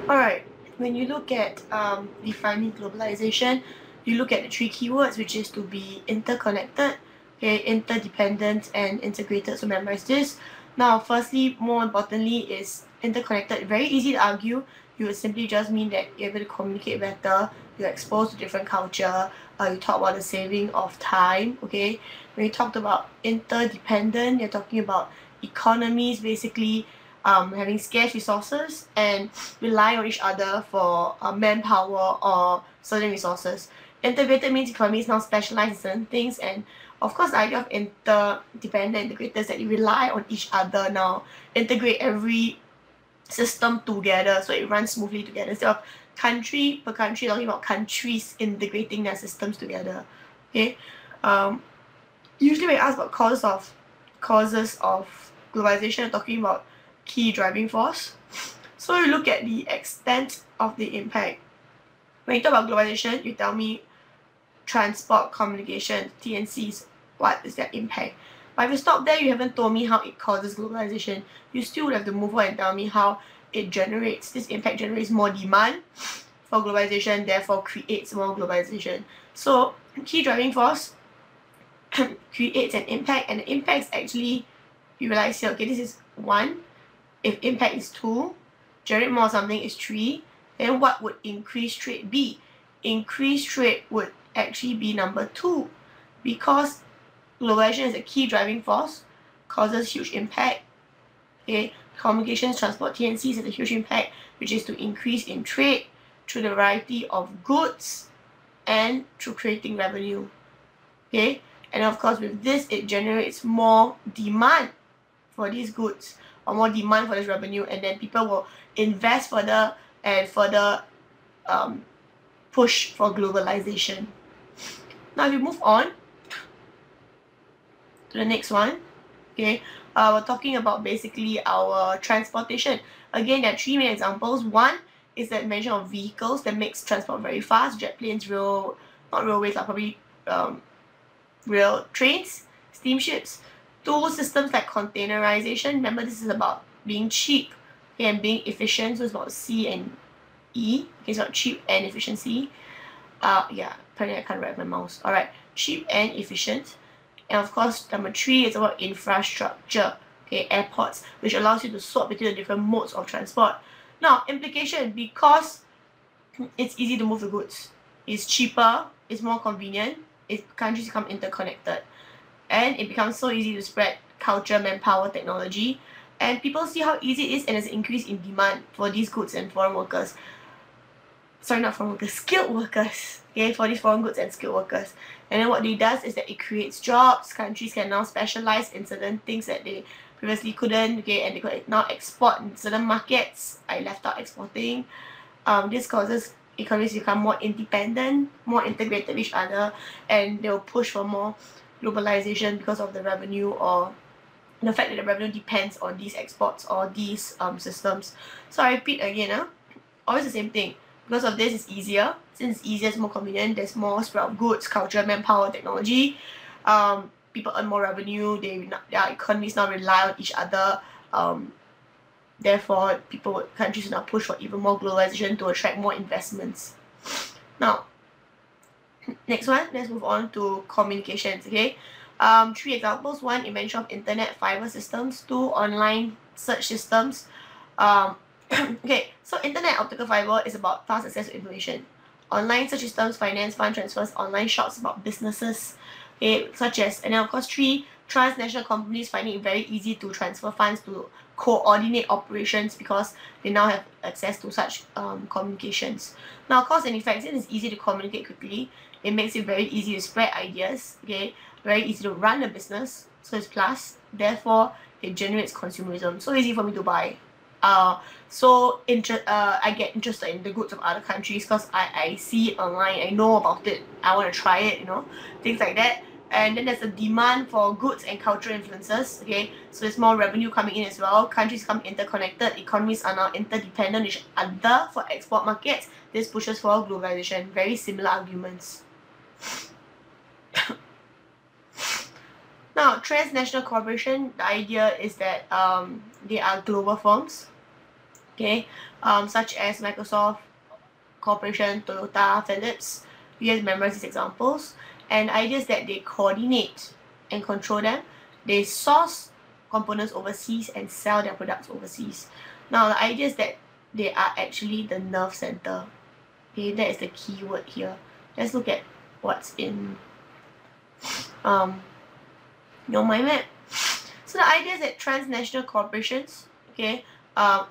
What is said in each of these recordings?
Alright, when you look at defining globalization, you look at the three keywords, which is to be interconnected, okay, interdependent, and integrated. So memorize this. Now, firstly, more importantly, is interconnected. Very easy to argue. You would simply just mean that you're able to communicate better, you're exposed to different culture, you talk about the saving of time, okay? When you talked about interdependent, you're talking about economies basically having scarce resources and rely on each other for manpower or certain resources. Integrated means economies now specialize in certain things, and of course the idea of interdependent integrators that you rely on each other now, integrate every system together so it runs smoothly together instead of country per country talking about countries integrating their systems together. Okay, usually when I ask about causes of globalization, I'm talking about key driving force. So you look at the extent of the impact. When you talk about globalization, you tell me transport, communication, TNCs, what is their impact? But if you stop there, you haven't told me how it causes globalization. You still would have to move on and tell me how it generates. This impact generates more demand for globalization, therefore creates more globalization. So key driving force creates an impact, and the impact is actually, you realize here, okay, this is 1. If impact is 2, generate more something is 3, then what would increased trade be? Increased trade would actually be number 2, because globalization is a key driving force, causes huge impact. Okay, communications, transport, TNCs has a huge impact, which is to increase in trade through the variety of goods and through creating revenue. Okay, and of course with this it generates more demand for these goods or more demand for this revenue, and then people will invest further and further push for globalization. Now if we move on to the next one, okay, we're talking about basically our transportation. Again, there are 3 main examples. One is the invention of vehicles that makes transport very fast, jet planes, not railways, are probably rail trains, steamships. 2, systems like containerization. Remember, this is about being cheap, okay, and being efficient, so it's about C and E. Okay, it's about cheap and efficiency. Yeah, apparently I can't write my mouse. Alright, cheap and efficient. And of course, number 3 is about infrastructure, okay, airports, which allows you to swap between the different modes of transport. Now, implication, because it's easy to move the goods, it's cheaper, it's more convenient, countries become interconnected, and it becomes so easy to spread culture, manpower, technology, and people see how easy it is, and there's an increase in demand for these goods and foreign workers. Sorry, not foreign workers, skilled workers, okay, for these foreign goods and skilled workers. And then what it does is that it creates jobs. Countries can now specialize in certain things that they previously couldn't, okay, and they could now export in certain markets. I left out exporting. This causes economies to become more independent, more integrated with each other, and they'll push for more globalization because of the revenue, or the fact that the revenue depends on these exports or these systems. So I repeat again, always the same thing. Because of this, it's easier. Since it's easier, it's more convenient, there's more spread of goods, culture, manpower, technology. People earn more revenue, their economies now rely on each other. Therefore, countries now push for even more globalization to attract more investments. Now, next one, let's move on to communications, okay? 3 examples. 1, invention of internet fiber systems. 2, online search systems. Okay, so internet optical fiber is about fast access to information. Online search systems, finance, fund transfers, online shops about businesses, okay, such as, and then of course 3, transnational companies finding it very easy to transfer funds to coordinate operations because they now have access to such communications. Now, cause and effect, since it's easy to communicate quickly, it makes it very easy to spread ideas, okay, very easy to run a business, so it's plus, therefore it generates consumerism, so easy for me to buy. I get interested in the goods of other countries because I see it online, I know about it, I want to try it, things like that. And then there's a demand for goods and cultural influences, okay, so there's more revenue coming in as well. Countries become interconnected, economies are now interdependent with each other for export markets. This pushes for globalization. Very similar arguments. Now, transnational cooperation, the idea is that they are global firms okay, such as Microsoft Corporation, Toyota, Philips. You guys memorize these examples. And ideas that they coordinate and control them. They source components overseas and sell their products overseas. Now, the idea is that they are actually the nerve center. Okay, that is the key word here. Let's look at what's in your mind map. So the idea is that transnational corporations, okay,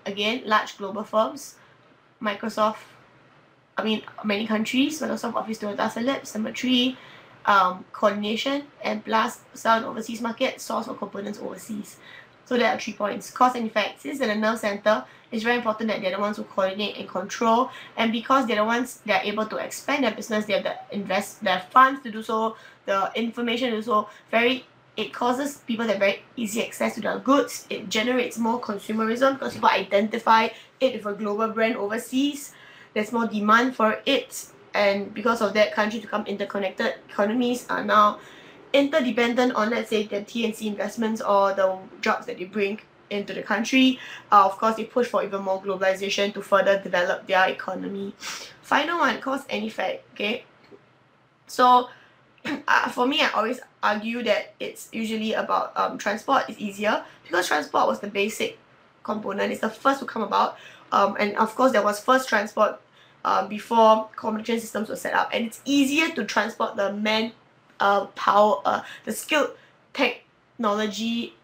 again, large global firms, Microsoft, many countries, Microsoft, Office, Toyota, Philips. Number 3, coordination, and plus sell in overseas market, source of components overseas. So there are 3 points. Cause and effect. Since they're the nerve center, it's very important that they're the ones who coordinate and control, and because they're the ones that are able to expand their business, they have their funds to do so, the information to do so. It causes people to have very easy access to their goods. It generates more consumerism because people identify it with a global brand overseas. There's more demand for it, and because of that, countries become interconnected. Economies are now interdependent on, let's say, the TNC investments or the jobs that they bring into the country. Of course, they push for even more globalization to further develop their economy. Final one, cause and effect. Okay, so for me, I always argue that it's usually about transport is easier because transport was the basic component. It's the first to come about, and of course there was first transport before communication systems were set up, and it's easier to transport the power, the skilled technology,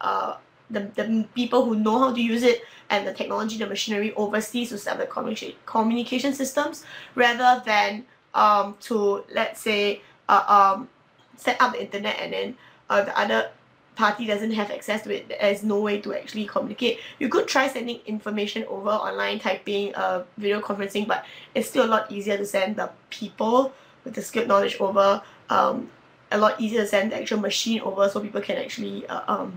the people who know how to use it, and the technology, the machinery overseas to set up the communication systems, rather than to, let's say, set up the internet and then the other party doesn't have access to it. There's no way to actually communicate. You could try sending information over online, typing, video conferencing, but it's still a lot easier to send the people with the skilled knowledge over, a lot easier to send the actual machine over so people can actually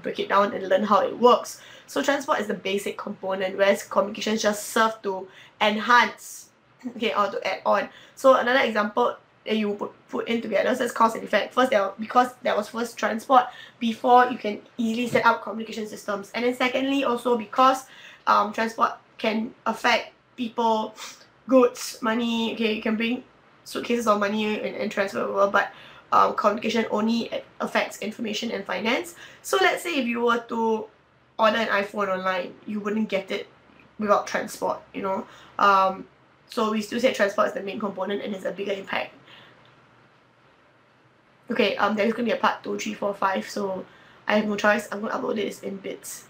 break it down and learn how it works. So transport is the basic component, whereas communications just serve to enhance, okay, or to add on. So another example that you put in together, so it's cause and effect. First, because there was first transport before you can easily set up communication systems, and then secondly also because transport can affect people, goods, money. Okay, you can bring suitcases of money and transfer over, but communication only affects information and finance. So let's say if you were to order an iPhone online, you wouldn't get it without transport, you know. So we still say transport is the main component and has a bigger impact. Okay, there's gonna be a part 2, 3, 4, 5, so I have no choice. I'm gonna upload this in bits.